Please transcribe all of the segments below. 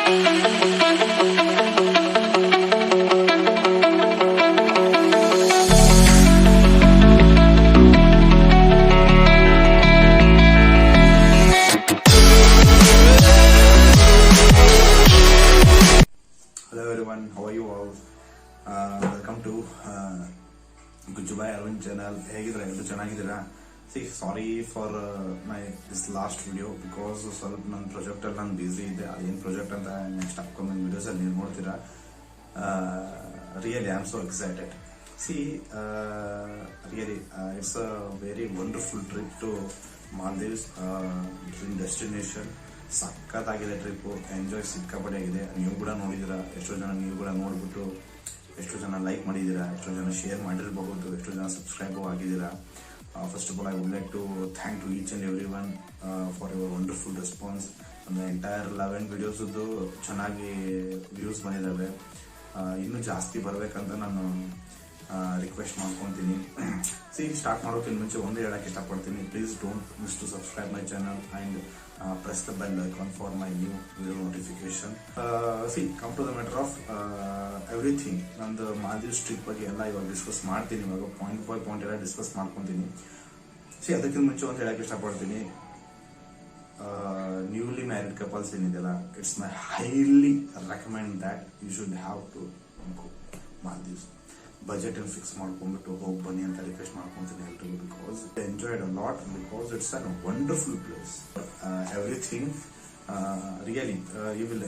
Hello everyone, how are you all? Welcome to Gujubai Arvind channel. ಹೇಗಿದ್ದೀರಾ ಎಲ್ಲರೂ ಚೆನ್ನಾಗಿದ್ದೀರಾ? See, sorry for this last video because ಸ್ವಲ್ಪ ನನ್ನ project ಅಲ್ಲಿ ನಾನು ಬಿಸಿ ಇದೆ. ಅದೇನು ಪ್ರಾಜೆಕ್ಟ್ ಅಂತ ನೆಕ್ಸ್ಟ್ ಅಪ್ಕಮಿಂಗ್ ವಿಡಿಯೋಸ್ ಅಲ್ಲಿ ನೀವು ನೋಡ್ತೀರಾ. Really, I am so excited. See, really, it's a very wonderful trip to Maldives, dream destination. ಸಕ್ಕತ್ತಾಗಿದೆ ಟ್ರಿಪ್ಪು, ಎಂಜಾಯ್ ಸಿಕ್ಕಾಪಟ್ಟೆ ಆಗಿದೆ. ನೀವು ಕೂಡ ನೋಡಿದ್ದೀರಾ, ಎಷ್ಟೋ ಜನ ನೀವು ಕೂಡ ನೋಡ್ಬಿಟ್ಟು ಎಷ್ಟೋ ಜನ ಲೈಕ್ ಮಾಡಿದ್ದೀರಾ, ಎಷ್ಟೋ ಜನ ಶೇರ್ ಮಾಡಿರಬಹುದು, ಎಷ್ಟೋ ಜನ ಸಬ್ಸ್ಕ್ರೈಬ್ ಆಗಿದ್ದೀರಾ. First of all I would like to thank to each and every one for your wonderful response. ಅಂದರೆ ಎಂಟೈರ್ 11 ವಿಡಿಯೋಸದ್ದು ಚೆನ್ನಾಗಿ ವ್ಯೂಸ್ ಬಂದಿದ್ದಾವೆ. ಇನ್ನೂ ಜಾಸ್ತಿ ಬರಬೇಕಂತ ನಾನು ರಿಕ್ವೆಸ್ಟ್ ಮಾಡ್ಕೊತೀನಿ. ಸ್ಟಾರ್ಟ್ ಮಾಡೋಕ್ಕಿಂತ ಮುಂಚೆ ಒಂದು ಹೇಳಕ್ಕೆ ಇಷ್ಟಪಡ್ತೀನಿ, please don't miss to subscribe my channel and press the bell icon for my new video notification. Come to the matter of everything. ನಂದು ಮಾಲ್ದೀವ್ಸ್ ಟ್ರಿಪ್ ಬಗ್ಗೆ ಎಲ್ಲ ಇವಾಗ ಡಿಸ್ಕಸ್ ಮಾಡ್ತೀನಿ. ಇವಾಗ ಪಾಯಿಂಟ್ ಬೈ ಪಾಯಿಂಟ್ ಎಲ್ಲ ಡಿಸ್ಕಸ್ ಮಾಡ್ಕೊತೀನಿ. ಅದಕ್ಕಿಂತ ಮುಂಚೆ ಒಂದು ಹೇಳಕ್ಕೆ ಇಷ್ಟಪಡ್ತೀನಿ, ನ್ಯೂಲಿ ಮ್ಯಾರಿಡ್ ಕಪಲ್ಸ್ ಏನಿದೆಯಲ್ಲ, it's my highly recommend that you should have to go Maldives. Budget ಅನ್ನು ಫಿಕ್ಸ್ ಮಾಡ್ಕೊಂಡ್ಬಿಟ್ಟು ಹೋಗಿ ಬನ್ನಿ ಅಂತ ರಿಕ್ವೆಸ್ಟ್ ಮಾಡ್ಕೊಂತೀನಿ ಎಲ್ರಿಗೂ. Because enjoyed a lot, because it's an wonderful place. Everything really you will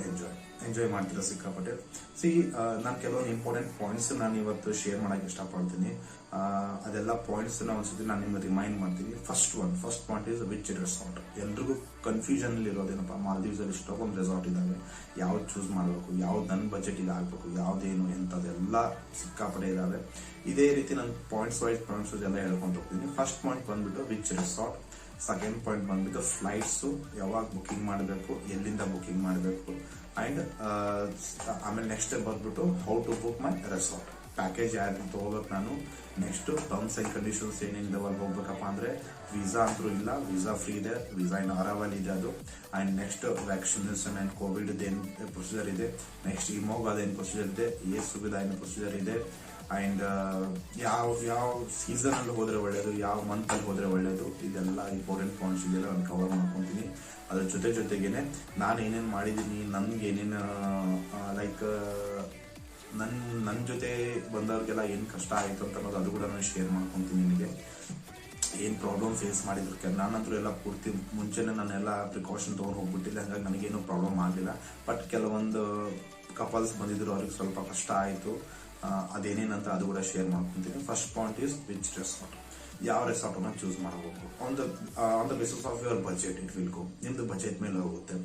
enjoy ಮಾಡ್ತೀರಾ ಸಿಕ್ಕಾಪಟ್ಟೆ. ನಾನು ಕೆಲವೊಂದು ಇಂಪಾರ್ಟೆಂಟ್ ಪಾಯಿಂಟ್ಸ್ ನಾನು ಇವತ್ತು ಶೇರ್ ಮಾಡಕ್ಕೆ ಇಷ್ಟಪಡ್ತೀನಿ. ಅದೆಲ್ಲ ಪಾಯಿಂಟ್ಸ್ ಒಂದ್ಸತಿ ನಾನು ನಿಮ್ಗೆ ರಿಮೈಂಡ್ ಮಾಡ್ತೀನಿ. First point is which resort. ಎಲ್ರಿಗೂ ಕನ್ಫ್ಯೂಷನ್ ಇರೋದೇನಪ್ಪ, ಮಾಲ್ದೀವ್ಸ್ ಅಲ್ಲಿ ಇಷ್ಟೊಂದು ರೆಸಾರ್ಟ್ ಇದಾವೆ, ಯಾವ್ದು ಚೂಸ್ ಮಾಡಬೇಕು, ಯಾವ್ದು ನನ್ನ ಬಜೆಟ್ ಆಗ್ಬೇಕು, ಯಾವ್ದೇನು ಎಂಥದ್ದೆಲ್ಲ ಸಿಕ್ಕಾಪಟ್ಟೆ ಇದಾವೆ. ಇದೇ ರೀತಿ ನಾನು ಪಾಯಿಂಟ್ಸ್ ವೈಸ್ ಪಾಯಿಂಟ್ಸ್ ಎಲ್ಲ ಹೇಳ್ಕೊಂಡು ಹೋಗ್ತೀನಿ. ಫಸ್ಟ್ ಪಾಯಿಂಟ್ ಬಂದ್ಬಿಟ್ಟು ವಿಚ್ ರೆಸಾರ್ಟ್. ಸೆಕೆಂಡ್ ಪಾಯಿಂಟ್ ಬಂದ್ಬಿಟ್ಟು ಫ್ಲೈಟ್ಸ್ ಯಾವಾಗ ಬುಕಿಂಗ್ ಮಾಡಬೇಕು, ಎಲ್ಲಿಂದ ಬುಕಿಂಗ್ ಮಾಡಬೇಕು, ಅಂಡ್ ಆಮೇಲೆ ನೆಕ್ಸ್ಟ್ ಬಂದ್ಬಿಟ್ಟು how to book my resort. Package ಯಾರು ತಗೋಬೇಕು ನಾನು, ನೆಕ್ಸ್ಟ್ ಟರ್ಮ್ಸ್ ಅಂಡ್ ಕಂಡೀಷನ್ಸ್ ಏನೇನಿದಾವೆ ಅಲ್ಲಿ ಹೋಗ್ಬೇಕಪ್ಪ ಅಂದ್ರೆ ವೀಸಾ ಅಂತೂ ಇಲ್ಲ, ವೀಸಾ ಫ್ರೀ ಇದೆ, ವೀಸಾ ಇನ್ ಅರೈವಲ್ ಇದೆ ಅದು. And next vaccination and covid ಏನು ಪ್ರೊಸೀಜರ್ ಇದೆ, ನೆಕ್ಸ್ಟ್ ಇಮೋಗ್ ಅದೇನು ಪ್ರೊಸೀಜರ್ ಇದೆ, ಸುವಿಧಾ ಏನು ಪ್ರೊಸೀಜರ್ ಇದೆ, ಅಂಡ್ ಯಾವ ಸೀಸನ್ ಅಲ್ಲಿ ಹೋದ್ರೆ ಒಳ್ಳೇದು, ಯಾವ ಮಂತ್ ಅಲ್ಲಿ ಹೋದ್ರೆ ಒಳ್ಳೇದು, ಇದೆಲ್ಲ ಇಂಪಾರ್ಟೆಂಟ್ ಪಾಯಿಂಟ್ಸ್ ಇದೆಲ್ಲ ನಾನು ಕವರ್ ಮಾಡ್ಕೊಂತೀನಿ. ಅದ್ರ ಜೊತೆಗೇನೆ ನಾನು ಏನೇನು ಮಾಡಿದ್ದೀನಿ, ನನ್ಗೆ ಏನೇನು ಲೈಕ್ ನನ್ನ ಜೊತೆ ಬಂದವ್ರಿಗೆಲ್ಲ ಏನು ಕಷ್ಟ ಆಯಿತು ಅಂತ ಅನ್ನೋದು ಅದು ಕೂಡ ನಾನು ಶೇರ್ ಮಾಡ್ಕೊತೀನಿ. ನಿಮಗೆ ಏನು ಪ್ರಾಬ್ಲಮ್ ಫೇಸ್ ಮಾಡಿದ್ರು, ನಾನಂತೂ ಎಲ್ಲ ಪೂರ್ತಿ ಮುಂಚೆನೆ ನಾನೆಲ್ಲ ಪ್ರಿಕಾಷನ್ ತೊಗೊಂಡು ಹೋಗ್ಬಿಟ್ಟಿದ್ದೆ, ಹಾಗಾಗಿ ನನಗೇನು ಪ್ರಾಬ್ಲಮ್ ಆಗಿಲ್ಲ. ಬಟ್ ಕೆಲವೊಂದು ಕಪಲ್ಸ್ ಬಂದಿದ್ರು, ಅವ್ರಿಗೆ ಸ್ವಲ್ಪ ಕಷ್ಟ ಆಯಿತು. ಅದೇನೇನಂತ ಅದು ಕೂಡ ಶೇರ್ ಮಾಡ್ಕೊಂತೀನಿ. First point is which resort. ಯಾವ ರೆಸಾರ್ಟ್ ಅನ್ನ ಚೂಸ್ ಮಾಡಬೇಕು on the basis of your budget. It will go, ನಿಮ್ದು ಬಜೆಟ್ ಮೇಲೆ ಹೋಗುತ್ತೆ.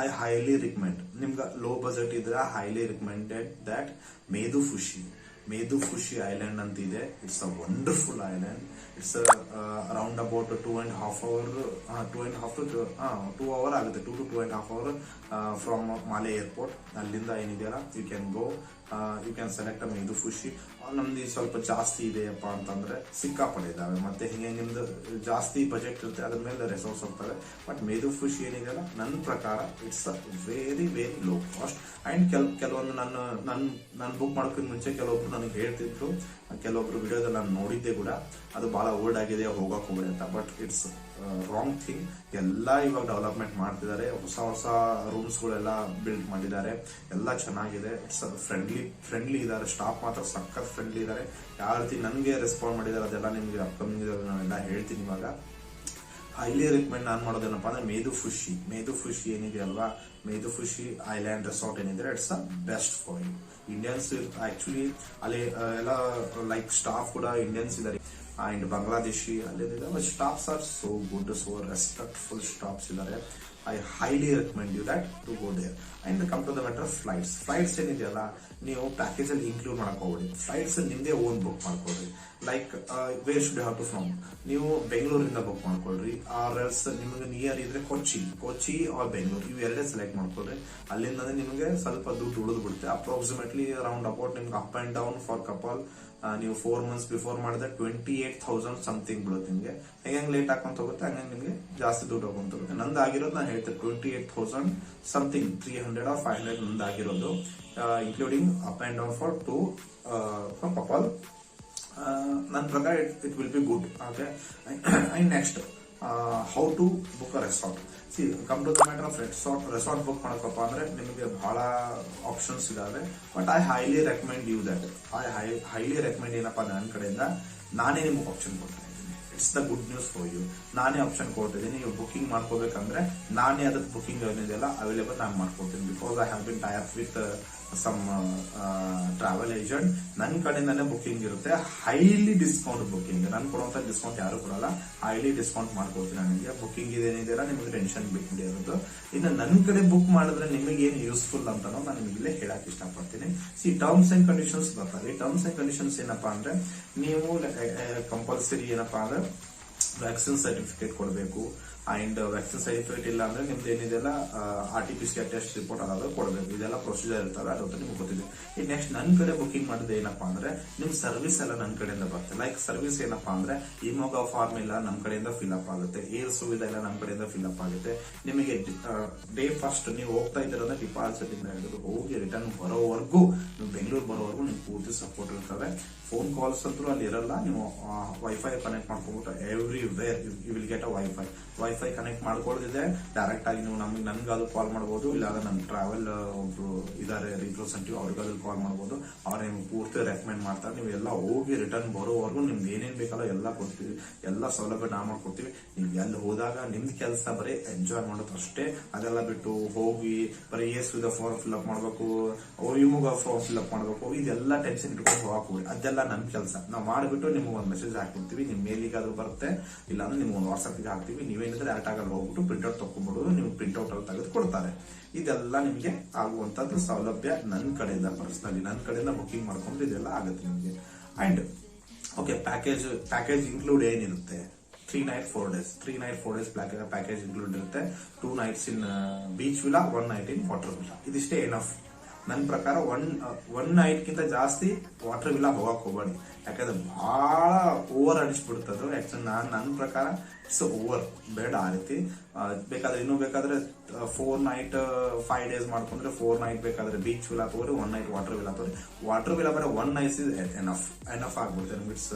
ಐ ಹೈಲಿ ರಿಕಮೆಂಡ್, ನಿಮ್ಗೆ ಲೋ ಬಜೆಟ್ ಇದ್ರೆ highly recommended that Meedhufushi island ಅಂತ ಇದೆ. It's a wonderful island. It's around about 2.5 hour ಆಗುತ್ತೆ, 2 to 2.5 hour from Male airport. ಅಲ್ಲಿಂದ ಏನಿದೆಯಲ್ಲ you can go, you can select a ಮೇದುಫುಷಿ. ನಮ್ದು ಸ್ವಲ್ಪ ಜಾಸ್ತಿ ಇದೆಯಪ್ಪ ಅಂತಂದ್ರೆ ಸಿಕ್ಕಾಪಡೆ ಇದಾವೆ. ಮತ್ತೆ ಹಿಂಗೆ ನಿಮ್ದು ಜಾಸ್ತಿ ಬಜೆಟ್ ಇರುತ್ತೆ, ಅದ್ರ ಮೇಲೆ ರೆಸಾರ್ಟ್ಸ್ ಹೋಗ್ತವೆ. ಬಟ್ ಮೇದುಫುಷಿ ಏನಿದೆಯಲ್ಲ, ನನ್ನ ಪ್ರಕಾರ it's a very very low cost. And ಕೆಲವೊಂದು ನಾನು ಬುಕ್ ಮಾಡೋಕ್ಕಿಂತ ಮುಂಚೆ ಕೆಲವೊಬ್ರು ನನಗೆ ಹೇಳ್ತಿದ್ರು, ಕೆಲವೊಬ್ರು ವಿಡಿಯೋದಲ್ಲಿ ನಾನು ನೋಡಿದ್ದೆ ಕೂಡ, ಅದು ಬಹಳ ಓಲ್ಡ್ ಆಗಿದೆ, ಹೋಗಕ್ ಹೋಗ್ಬೇಡಿ ಅಂತ. But it's wrong thing. ಎಲ್ಲ ಇವಾಗ ಡೆವಲಪ್ಮೆಂಟ್ ಮಾಡ್ತಿದ್ದಾರೆ, ಹೊಸ ರೂಮ್ಸ್ಗಳೆಲ್ಲ ಬಿಲ್ಡ್ ಮಾಡಿದ್ದಾರೆ, ಎಲ್ಲ ಚೆನ್ನಾಗಿದೆ. ಇಟ್ಸ್ ಫ್ರೆಂಡ್ಲಿ ಇದ್ದಾರೆ, ಸ್ಟಾಫ್ ಮಾತ್ರ ಸಖತ್ ಫ್ರೆಂಡ್ಲಿ ಇದ್ದಾರೆ. ಯಾವ ರೀತಿ ನನಗೆ ರೆಸ್ಪಾಂಡ್ ಮಾಡಿದ್ದಾರೆ ಅದೆಲ್ಲ ನಿಮ್ಗೆ ಅಪ್ಕಮಿಂಗ್ ನಾನೆಲ್ಲ ಹೇಳ್ತೀನಿ. ಇವಾಗ ಹೈಲಿ ರೆಕಮೆಂಡ್ ನಾನು ಮಾಡೋದೇನಪ್ಪ ಅಂದ್ರೆ ಮೇದುಫುಷಿ ಏನಿದೆ ಅಲ್ವಾ, ಮೇದುಫುಷಿ ಐಲ್ಯಾಂಡ್ ರೆಸಾರ್ಟ್ ಏನಿದೆ, it's a best for you. Indians actually ಅಲ್ಲಿ ಎಲ್ಲ ಲೈಕ್ ಸ್ಟಾಫ್ ಕೂಡ ಇಂಡಿಯನ್ಸ್ ಇದ್ದಾರೆ ಅಂಡ್ ಬಾಂಗ್ಲಾದೇಶಿ ಅಲ್ಲಿದೆ. Staffs are so good, so respectful staffs ಇದ್ದಾರೆ. I highly recommend you that to go there. And come to the matter flights ಏನಿದೆಯಲ್ಲ, ನೀವು package ಅಲ್ಲಿ include ಮಾಡಕ್ ಹೋಗ್ಬೇಡಿ. ಫ್ಲೈಟ್ಸ್ ನಿಮ್ದೇ ಓನ್ ಬುಕ್ ಮಾಡ್ಕೊಳ್ರಿ. Like where should have to from, ನೀವು ಬೆಂಗಳೂರಿಂದ ಬುಕ್ ಮಾಡ್ಕೊಳ್ರಿ, ಆರ್ ಎಲ್ಸ್ ನಿಮಗೆ ನಿಯರ್ ಇದ್ರೆ ಕೊಚ್ಚಿ ಆರ್ ಬೆಂಗಳೂರು, ಇವು ಎರಡೇ ಸೆಲೆಕ್ಟ್ ಮಾಡ್ಕೊಳ್ರಿ. ಅಲ್ಲಿಂದ ನಿಮಗೆ ಸ್ವಲ್ಪ ದುಡ್ಡು ಉಳಿದು ಬಿಡುತ್ತೆ. ಅಪ್ರಾಕ್ಸಿಮೇಟ್ಲಿ ಅರೌಂಡ್ ಅಬೌಟ್ ನಿಮ್ಗೆ up and down for couple ನೀವು 4 months ಬಿಫೋರ್ ಮಾಡಿದ್ರೆ 28,000 ಸಮಥಿಂಗ್ ಬೀಳುತ್ತೆ ನಿಮಗೆ. ಹೆಂಗ್ ಲೇಟ್ ಹಾಕೊಂತ ಹೋಗುತ್ತೆ ಹಂಗೆ ನಿಮಗೆ ಜಾಸ್ತಿ ದುಡ್ಡು ಹೋಗ್ಕೊಂತ ಹೋಗುತ್ತೆ. ನಂದು ಆಗಿರೋದು ನಾನು ಹೇಳ್ತೇನೆ 28,000 ಸಮಥಿಂಗ್ 300 or 500 ನಂದು ಆಗಿರೋದು, including up and down for 2 couple. ನನ್ನ ಪ್ರಕಾರ it will be good. Okay, and next how to book a resort. See come to the matter of resort book ಮಾಡಬೇಕಪ್ಪ ಅಂದ್ರೆ ನಿಮಗೆ ಬಹಳ ಆಪ್ಷನ್ಸ್ ಇದಾವೆ. But I highly recommend you that. Highly recommend ಏನಪ್ಪಾ ನನ್ನ ಕಡೆಯಿಂದ ನಾನೇ ನಿಮ್ಗೆ ಆಪ್ಷನ್ ಕೊಡ್ತಾ ಇದ್ದೀನಿ. It's the good news for you. ನಾನೇ ಆಪ್ಷನ್ ಕೊಡ್ತಿದ್ದೀನಿ. ನೀವು ಬುಕಿಂಗ್ ಮಾಡ್ಕೋಬೇಕಂದ್ರೆ ನಾನೇ ಅದಕ್ಕೆ ಬುಕಿಂಗ್ ಏನಿದೆಯಲ್ಲ ಅವೈಲೇಬಲ್ ನಾನು ಮಾಡ್ಕೊಡ್ತೀನಿ. Because I have been tie up with some travel agent. ನನ್ನ ಕಡೆಯಿಂದಾನೆ ಬುಕಿಂಗ್ ಇರುತ್ತೆ. Highly discount booking. ನಾನು ಕೊಡುವಂತ ಡಿಸ್ಕೌಂಟ್ ಯಾರು ಕೊಡಲ್ಲ. ಹೈಲಿ ಡಿಸ್ಕೌಂಟ್ ಮಾಡ್ಕೊಡ್ತೀನಿ. ನನಗೆ ಬುಕಿಂಗ್ ಇದೇನಿದೆಯಲ್ಲ ನಿಮಗೆ ಟೆನ್ಷನ್ ಬೇಕಿದೆ ಇರೋದು. ಇನ್ನು ನನ್ನ ಕಡೆ ಬುಕ್ ಮಾಡಿದ್ರೆ ನಿಮಗೆ ಏನು ಯೂಸ್ಫುಲ್ ಅಂತ ನಾನು ನಿಮಗೆ ಹೇಳಕ್ ಇಷ್ಟಪಡ್ತೀನಿ. ಸಿ ಟರ್ಮ್ಸ್ ಅಂಡ್ ಕಂಡೀಷನ್ಸ್ ಬರ್ತಾರೆ. ಟರ್ಮ್ಸ್ ಅಂಡ್ ಕಂಡೀಷನ್ಸ್ ಏನಪ್ಪಾ ಅಂದ್ರೆ ನೀವು ಕಂಪಲ್ಸರಿ ಏನಪ್ಪಾ ಅಂದ್ರೆ ವ್ಯಾಕ್ಸಿನ್ ಸರ್ಟಿಫಿಕೇಟ್ ಕೊಡಬೇಕು. ಅಂಡ್ ವ್ಯಾಕ್ಸಿನ್ ಸರ್ಟಿಫಿಕೇಟ್ ಇಲ್ಲ ಅಂದ್ರೆ ನಿಮ್ದು ಏನಿದೆಲ್ಲ RT-PCR ಟೆಸ್ಟ್ ರಿಪೋರ್ಟ್ ಅದಾದ್ರೆ ಕೊಡಬೇಕು. ಇದೆಲ್ಲ ಪ್ರೊಸೀಜರ್ ಇರ್ತವೆ, ಅದು ನಿಮ್ಗೆ ಗೊತ್ತಿದೆ. ಈ ನೆಕ್ಸ್ಟ್ ನನ್ನ ಕಡೆ ಬುಕಿಂಗ್ ಮಾಡಿದ್ರೆ ಏನಪ್ಪಾ ಅಂದ್ರೆ ನಿಮ್ ಸರ್ವಿಸ್ ಎಲ್ಲ ನನ್ನ ಕಡೆಯಿಂದ ಬರುತ್ತೆ. ಲೈಕ್ ಸರ್ವಿಸ್ ಏನಪ್ಪಾ ಅಂದ್ರೆ ಇಮೋಗ ಫಾರ್ಮ್ ಎಲ್ಲ ನಮ್ಮ ಕಡೆಯಿಂದ ಫಿಲ್ ಅಪ್ ಆಗುತ್ತೆ. ಏರ್ ಸುವಿಧಾ ಎಲ್ಲ ನಮ್ಮ ಕಡೆಯಿಂದ ಫಿಲ್ ಅಪ್ ಆಗುತ್ತೆ. ನಿಮಗೆ ಡೇ ಫಸ್ಟ್ ನೀವು ಹೋಗ್ತಾ ಇದ್ದೀರಂದ್ರೆ ಡಿಪಾಸಿಟ್ ಇಂದ ಹಿಡಿದು ಹೋಗಿ ರಿಟರ್ನ್ ಬರೋವರೆಗೂ, ನೀವು ಬೆಂಗಳೂರು ಬರೋವರೆಗೂ ನಿಮ್ಗೆ ಪೂರ್ತಿ ಸಪೋರ್ಟ್ ಇರ್ತವೆ. ಫೋನ್ ಕಾಲ್ಸ್ ಅಂತೂ ಅಲ್ಲಿ ಇರಲ್ಲ. ನೀವು ವೈಫೈ ಕನೆಕ್ಟ್ ಮಾಡ್ಕೊಂಡ್ಬಿಟ್ಟು everywhere you will get a wifi connect ಮಾಡ್ಕೊಳ್ಳೋದಿದೆ. ಡೈರೆಕ್ಟ್ ಆಗಿ ನೀವು ನನ್ಗಾದ್ರು ಕಾಲ್ ಮಾಡಬಹುದು. ಇಲ್ಲಾಂದ್ರೆ ನಮ್ಮ ಟ್ರಾವೆಲ್ ಒಬ್ರು ಇದಾರೆ ರಿಪ್ರೆಸೆಂಟೇಟಿವ್, ಅವ್ರಿಗಾದ್ರು ಕಾಲ್ ಮಾಡಬಹುದು. ಅವ್ರ ನಿಮ್ಗೆ ಪೂರ್ತಿ ರೆಕಮೆಂಡ್ ಮಾಡ್ತಾರೆ. ನೀವು ಎಲ್ಲ ಹೋಗಿ ರಿಟರ್ನ್ ಬರೋವರೆಗೂ ನಿಮ್ಗೆ ಏನೇನ್ ಬೇಕಲ್ಲ ಎಲ್ಲ ಕೊಡ್ತೀವಿ. ಎಲ್ಲ ಸೌಲಭ್ಯ ನಾವು ಮಾಡ್ಕೊಡ್ತೀವಿ. ನಿಮ್ಗೆ ಎಲ್ಲಿ ಹೋದಾಗ ನಿಮ್ದು ಕೆಲಸ ಬರೀ ಎಂಜಾಯ್ ಮಾಡೋದು ಅಷ್ಟೇ. ಅದೆಲ್ಲ ಬಿಟ್ಟು ಹೋಗಿ ಬರೀ ಫಾರ್ಮ್ ಫಿಲ್ ಅಪ್ ಮಾಡ್ಬೇಕು, ಇಮೋಗ ಫಾರ್ಮ್ ಫಿಲ್ ಅಪ್ ಮಾಡ್ಬೇಕು, ಇದೆಲ್ಲ ಟೆನ್ಷನ್ ಇಟ್ಕೊಂಡು ಹೋಗಿ ಅದೆಲ್ಲ ನಮ್ ಕೆಲಸ ನಾವು ಮಾಡಿಬಿಟ್ಟು ನಿಮ್ಗೆ ಒಂದು ಮೆಸೇಜ್ ಹಾಕ್ಬಿಡ್ತೀವಿ. ನಿಮ್ ಮೇಲಿಗೆ ಅದು ಬರುತ್ತೆ. ಇಲ್ಲಾಂದ್ರೆ ನಿಮ್ಗೆ ಒಂದು ವಾಟ್ಸ್ಆಪ್ ಹಾಕ್ತೀವಿ. ನೀವೇನಿದ್ರೆ ಡೈರೆಕ್ಟ್ ಆಗಿ ಹೋಗ್ಬಿಟ್ಟು ಪ್ರಿಂಟ್ಔಟ್ ತಗೊಂಡ್ಬಿಡೋದು. ನೀವು ಪ್ರಿಂಟ್ಔಟ್ ಅಲ್ಲಿ ತೆಗೆದು ಕೊಡ್ತಾರೆ. ಇದೆಲ್ಲ ನಿಮ್ಗೆ ಆಗುವಂತದ್ದು ಸೌಲಭ್ಯ ನನ್ನ ಕಡೆಯಿಂದ. ಪರ್ಸನಲಿ ನನ್ನ ಕಡೆಯಿಂದ ಬುಕಿಂಗ್ ಮಾಡ್ಕೊಂಡ್ರೆ ಇದೆಲ್ಲ ಆಗುತ್ತೆ ನಿಮ್ಗೆ. ಅಂಡ್ ಓಕೆ, ಪ್ಯಾಕೇಜ್ ಇನ್ಕ್ಲೂಡ್ ಏನಿರುತ್ತೆ 3 night 4 days 3 night 4 days package include ಇರುತ್ತೆ. 2 nights in beach villa, 1 night in water villa. ಇದಿಷ್ಟೇ ಎನಫ್. ನನ್ನ ಪ್ರಕಾರ ಒನ್ ನೈಟ್ ಗಿಂತ ಜಾಸ್ತಿ ವಾಟರ್ ವಿಲಾ ಹೋಗಕ್ ಹೋಗ್ಬೇಡಿ. ಯಾಕಂದ್ರೆ ಬಹಳ ಓವರ್ ಅನಿಸ್ಬಿಡ್ತದೆ. ಆಕ್ಚುಲಿ ನನ್ನ ಪ್ರಕಾರ ಇಟ್ಸ್ ಓವರ್. ಬೇಡ ಆ ರೀತಿ. ಬೇಕಾದ್ರೆ ಇನ್ನೂ ಬೇಕಾದ್ರೆ 4 night 5 days ಮಾಡ್ಕೊಂಡ್ರೆ 4 night ಬೇಕಾದ್ರೆ ಬೀಚ್ ವಿಲಾ ತಗೋರಿ, 1 night ವಾಟರ್ ವಿಲಾ ತಗೋರಿ. ವಾಟರ್ ವಿಲಾ ಬರೀ 1 night ಇಸ್ ಎನಫ್ ಆಗ್ಬಿಡುತ್ತೆ. It's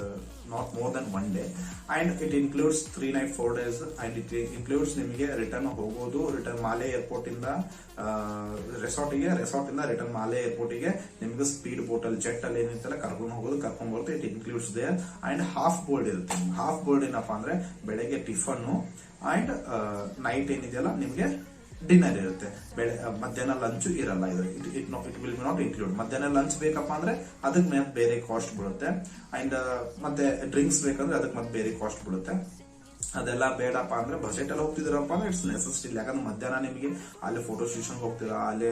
not more than 1 day. And it includes 3 night 4 days. And it includes ನಿಮಗೆ ರಿಟರ್ನ್ ಹೋಗೋದು. ರಿಟರ್ನ್ ಮಾಲೆ ಏರ್ಪೋರ್ಟ್ ಇಂದ ರೆಸಾರ್ಟ್ ಇಂದ ರಿಟರ್ನ್ ಮಾಲೆ ಏರ್ಪೋರ್ಟ್ ಗೆ ನಿಮ್ಗೆ ಸ್ಪೀಡ್ ಬೋಟ್ ಅಲ್ಲಿ ಜೆಟ್ ಅಲ್ಲಿ ಏನಿರ್ತಲ್ಲ ಕರ್ಕೊಂಡು ಹೋಗೋದು, ಕರ್ಕೊಂಡ್ ಬರುತ್ತೆ. It includes there. And half board ಇರುತ್ತೆ. ಹಾಫ್ ಬೋರ್ಡ್ ಏನಪ್ಪಾ ಅಂದ್ರೆ ಬೆಳಗ್ಗೆ ಟಿಫನ್ ಅಂಡ್ ನೈಟ್ ಏನಿದೆಯಲ್ಲ ನಿಮ್ಗೆ ಡಿನ್ನರ್ ಇರುತ್ತೆ. ಮಧ್ಯಾಹ್ನ ಲಂಚ್ ಇರಲ್ಲ. It will B not include. ಮಧ್ಯಾಹ್ನ ಲಂಚ್ ಬೇಕಪ್ಪ ಅಂದ್ರೆ ಅದಕ್ಕೆ ಮತ್ತೆ ಬೇರೆ ಕಾಸ್ಟ್ ಬೀಳುತ್ತೆ. ಅಂಡ್ ಮತ್ತೆ ಡ್ರಿಂಕ್ಸ್ ಬೇಕಂದ್ರೆ ಅದಕ್ಕೆ ಮತ್ತೆ ಬೇರೆ ಕಾಸ್ಟ್ ಬೀಳುತ್ತೆ. ಅದೆಲ್ಲ ಬೇಡಪ್ಪ ಅಂದ್ರೆ ಬಜೆಟ್ ಅಲ್ಲಿ ಹೋಗ್ತಿದ್ರಪ್ಪ ಅಂದ್ರೆ ಇಟ್ಸ್ ನೆಸೆಸಿಟಿ. ಯಾಕಂದ್ರೆ ಮಧ್ಯಾಹ್ನ ನಿಮಗೆ ಅಲ್ಲಿ ಫೋಟೋ ಸೆಷನ್ ಹೋಗ್ತೀರಾ, ಅಲ್ಲಿ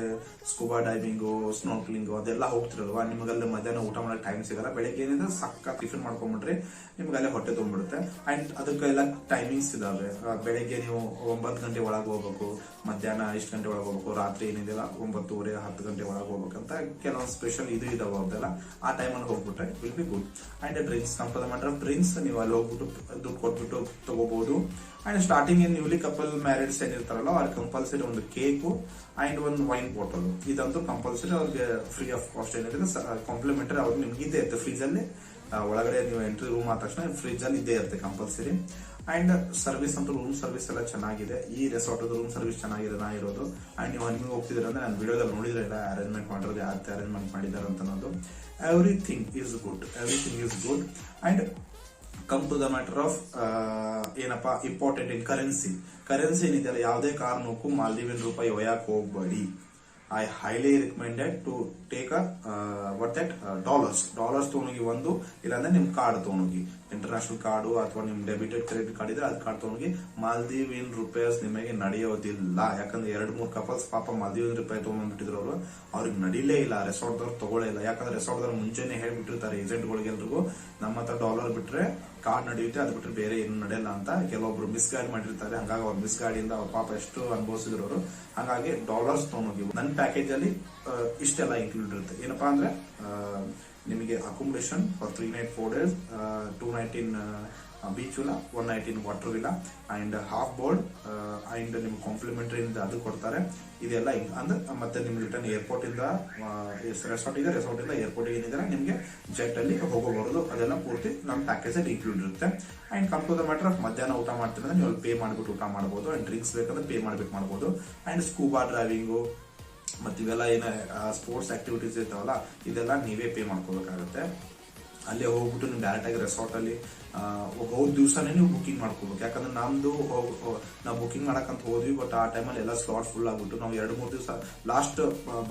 ಸ್ಕೂಬಾ ಡೈವಿಂಗು, ಸ್ನೋರ್ಕ್ಲಿಂಗು ಅದೆಲ್ಲ ಹೋಗ್ತಿರಲ್ವಾ, ನಿಮ್ಗೆ ಅಲ್ಲಿ ಮಧ್ಯಾಹ್ನ ಊಟ ಮಾಡೋ ಟೈಮ್ ಸಿಗಲ್ಲ. ಬೆಳಗ್ಗೆ ಏನಿದೆ ಸಕ್ಕ ಟಿಫಿನ್ ಮಾಡ್ಕೊಂಡ್ಬಿಟ್ರೆ ನಿಮ್ಗೆ ಅಲ್ಲೇ ಹೊಟ್ಟೆ ತುಂಬಿಡುತ್ತೆ. ಅಂಡ್ ಅದಕ್ಕೆಲ್ಲ ಟೈಮಿಂಗ್ಸ್ ಇದಾವೆ. ಬೆಳಗ್ಗೆ ನೀವು 9 ಗಂಟೆ ಒಳಗೆ ಹೋಗ್ಬೇಕು, ಮಧ್ಯಾಹ್ನ ಇಷ್ಟು ಗಂಟೆ ಒಳಗೆ ಹೋಗ್ಬೇಕು, ರಾತ್ರಿ ಏನಿದೆಯಲ್ಲ 9:30 10 ಗಂಟೆ ಒಳಗೆ ಹೋಗ್ಬೇಕಂತ ಕೆಲವೊಂದು ಸ್ಪೆಷಲ್ ಇದಾವೆ. ಅವ್ರದೆಲ್ಲ ಆ ಟೈಮಲ್ಲಿ ಹೋಗ್ಬಿಟ್ರೆ will be good. And drinks, ಕಂಪಲ್ ಮ್ಯಾಟರ್ ಆಫ್ ಡ್ರಿಂಕ್ಸ್ ನೀವು ಅಲ್ಲಿ ಹೋಗ್ಬಿಟ್ಟು ದುಡ್ಡು ಕೊಟ್ಬಿಟ್ಟು ತಗೋಬಹುದು. ಅಂಡ್ ಸ್ಟಾರ್ಟಿಂಗ್ ಏನ್ ನ್ಯೂಲಿ ಕಪಲ್ ಮ್ಯಾರೇಡ್ಸ್ ಏನಿರ್ತಾರಲ್ಲ ಅವ್ರಿಗೆ ಕಂಪಲ್ಸರಿ ಒಂದು ಕೇಕು ಅಂಡ್ ಒಂದು ವೈನ್ ಬಾಟಲ್ ಇದಂತೂ ಕಂಪಲ್ಸರಿ ಅವ್ರಿಗೆ ಫ್ರೀ ಆಫ್ ಕಾಸ್ಟ್ ಏನಿದೆ ಕಾಂಪ್ಲಿಮೆಂಟರಿ ಅವ್ರಿಗೆ ನಿಮ್ಗೆ ಇದೇ ಇರುತ್ತೆ. ಫ್ರೀಜ್ ಅಲ್ಲಿ ಒಳಗಡೆ ನೀವು ಎಂಟ್ರಿ ರೂಮ್ ಆದ ತಕ್ಷಣ ಫ್ರಿಜ್ ಅಲ್ಲಿ ಇದ್ದೇ ಇರುತ್ತೆ ಕಂಪಲ್ಸರಿ. ಅಂಡ್ ಸರ್ವಿಸ್ ಅಂತೂ ರೂಮ್ ಸರ್ವಿಸ್ ಎಲ್ಲ ಚೆನ್ನಾಗಿದೆ. ಈ ರೆಸಾರ್ಟ್ ರೂಮ್ ಸರ್ವಿಸ್ ಚೆನ್ನಾಗಿದೆ ನಾ ಇರೋದು. ಅಂಡ್ ನೀವು ಹನಿಗೆ ಹೋಗ್ತಿದ್ರೆ ಅಂದ್ರೆ ನಾನು ವಿಡಿಯೋದಲ್ಲಿ ನೋಡಿದ್ರೆ ಎಲ್ಲ ಅರೇಂಜ್ಮೆಂಟ್ ಮಾಡಿರೋದು ಯಾವ ಅರೇಂಜ್ಮೆಂಟ್ ಮಾಡಿದ್ದಾರೆ ಅಂತ ಅನ್ನೋದು. Everything is good. And come to the matter of ಏನಪ್ಪಾ ಇಂಪಾರ್ಟೆಂಟ್ ಇನ್ ಕರೆನ್ಸಿ ಏನಿದೆಯಲ್ಲ ಯಾವುದೇ ಕಾರಣಕ್ಕೂ ಮಾಲ್ದೀವಿಯನ್ ರೂಪಾಯಿ ಒಯ್ಯಕ್ ಹೋಗ್ಬೇಡಿ. I highly recommended to take dollars ತಗೊಂಡೋಗಿ ಒಂದು, ಇಲ್ಲಾಂದ್ರೆ ನಿಮ್ ಕಾರ್ಡ್ ತಗೊಂಡೋಗಿ, ಇಂಟರ್ನ್ಯಾಷನಲ್ ಕಾರ್ಡು ಅಥವಾ ನಿಮ್ ಡೆಬಿಟೆಡ್ ಕ್ರೆಡಿಟ್ ಕಾರ್ಡ್ ಇದ್ರೆ ಅದ್ ಕಾರ್ಡ್ ತಗೊಂಡೋಗಿ. ಮಾಲ್ದೀವಿಯನ್ ರೂಪಾಯಿಸ್ ನಿಮಗೆ ನಡೆಯೋದಿಲ್ಲ. ಯಾಕಂದ್ರೆ 2-3 ಕಪಲ್ಸ್ ಪಾಪ ಮಾಲ್ದೀವಿಯನ್ ರೂಪಾಯಿ ತಗೊಂಡ್ಬಿಟ್ಟಿದ್ರು ಅವರು, ಅವ್ರಿಗೆ ನಡೀಲೇ ಇಲ್ಲ. ರೆಸಾರ್ಟ್ ದವ್ರು ತಗೊಳ್ಳೇ ಇಲ್ಲ. ಯಾಕಂದ್ರೆ ರೆಸಾರ್ಟ್ ದವ್ರು ಮುಂಚೆನೆ ಹೇಳ್ಬಿಟ್ಟಿರ್ತಾರೆ ಏಜೆಂಟ್ಗಳಿಗೆಲ್ರಿಗೂ, ನಮ್ಮ ಹತ್ರ ಡಾಲರ್ ಬಿಟ್ರೆ ಕಾರ್ಡ್ ನಡೆಯುತ್ತೆ, ಅದು ಬಿಟ್ರೆ ಬೇರೆ ಏನು ನಡೆಯಲ್ಲ ಅಂತ. ಕೆಲವೊಬ್ರು ಮಿಸ್ ಗೈಡ್ ಮಾಡಿರ್ತಾರೆ. ಹಂಗಾಗಿ ಅವ್ರು ಮಿಸ್ ಗಾಡಿಯಿಂದ ಅವ್ರ ಪಾಪ ಎಷ್ಟು ಅನುಭವಿಸಿದ್ರು ಅವರು. ಹಾಗಾಗಿ ಡಾಲರ್ಸ್ ತಗೊಂಡೋಗಿ. ನನ್ನ ಪ್ಯಾಕೇಜ್ ಅಲ್ಲಿ ಇಷ್ಟೆಲ್ಲ ಇನ್ಕ್ಲೂಡ್ ಇರುತ್ತೆ. ಏನಪ್ಪಾ ಅಂದ್ರೆ ನಿಮಗೆ accommodation for 3 night 4 days, 2 night in beach villa, 1 night in water villa and half board and ನಿಮ್ಗೆ ಕಾಂಪ್ಲಿಮೆಂಟರಿ ಅದು ಕೊಡ್ತಾರೆ. ಇದೆಲ್ಲ ಅಂದ್ರೆ ಮತ್ತೆ ನಿಮ್ಗೆ ರಿಟರ್ನ್ ಏರ್ಪೋರ್ಟ್ ಇಂದ ರೆಸಾರ್ಟ್ ಇದೆ, ರೆಸಾರ್ಟ್ ಇಂದ ಏರ್ಪೋರ್ಟ್ ಏನಿದೆ ನಿಮ್ಗೆ ಜೆಟ್ ಅಲ್ಲಿ ಹೋಗಬಹುದು. ಅದೆಲ್ಲ ಪೂರ್ತಿ ನಮ್ಮ ಪ್ಯಾಕೇಜ್ ಅಲ್ಲಿ ಇನ್ಕ್ಲೂಡ್ ಇರುತ್ತೆ. And come to the matter of ಮಧ್ಯಾಹ್ನ ಊಟ ಮಾಡ್ತೀರಂದ್ರೆ ನೀವು ಪೇ ಮಾಡ್ಬಿಟ್ಟು ಊಟ ಮಾಡಬಹುದು. ಅಂಡ್ ಡ್ರಿಂಕ್ಸ್ ಬೇಕಂದ್ರೆ ಪೇ ಮಾಡ್ಬಿಟ್ಟು ಮಾಡಬಹುದು. ಅಂಡ್ ಸ್ಕೂಬಾ ಡ್ರೈವಿಂಗು ಮತ್ತೆ ಇವೆಲ್ಲ ಏನ ಸ್ಪೋರ್ಟ್ಸ್ ಆಕ್ಟಿವಿಟೀಸ್ ಇರ್ತಾವಲ್ಲ ಇದೆಲ್ಲ ನೀವೇ ಪೇ ಮಾಡ್ಕೋಬೇಕಾಗುತ್ತೆ. ಅಲ್ಲೇ ಹೋಗ್ಬಿಟ್ಟು ನೀವು ಡೈರೆಕ್ಟ್ ಆಗಿ ರೆಸಾರ್ಟ್ ಅಲ್ಲಿ ಹೋದ ದಿವಸನೇ ನೀವು ಬುಕಿಂಗ್ ಮಾಡ್ಕೋಬೇಕು. ಯಾಕಂದ್ರೆ ನಮ್ದು ನಾವು ಬುಕಿಂಗ್ ಮಾಡಕಂತ ಹೋದ್ವಿ, ಬಟ್ ಆ ಟೈಮಲ್ಲಿ ಎಲ್ಲ ಸ್ಲಾಟ್ ಫುಲ್ ಆಗ್ಬಿಟ್ಟು ನಾವು 2-3 ದಿವಸ ಲಾಸ್ಟ್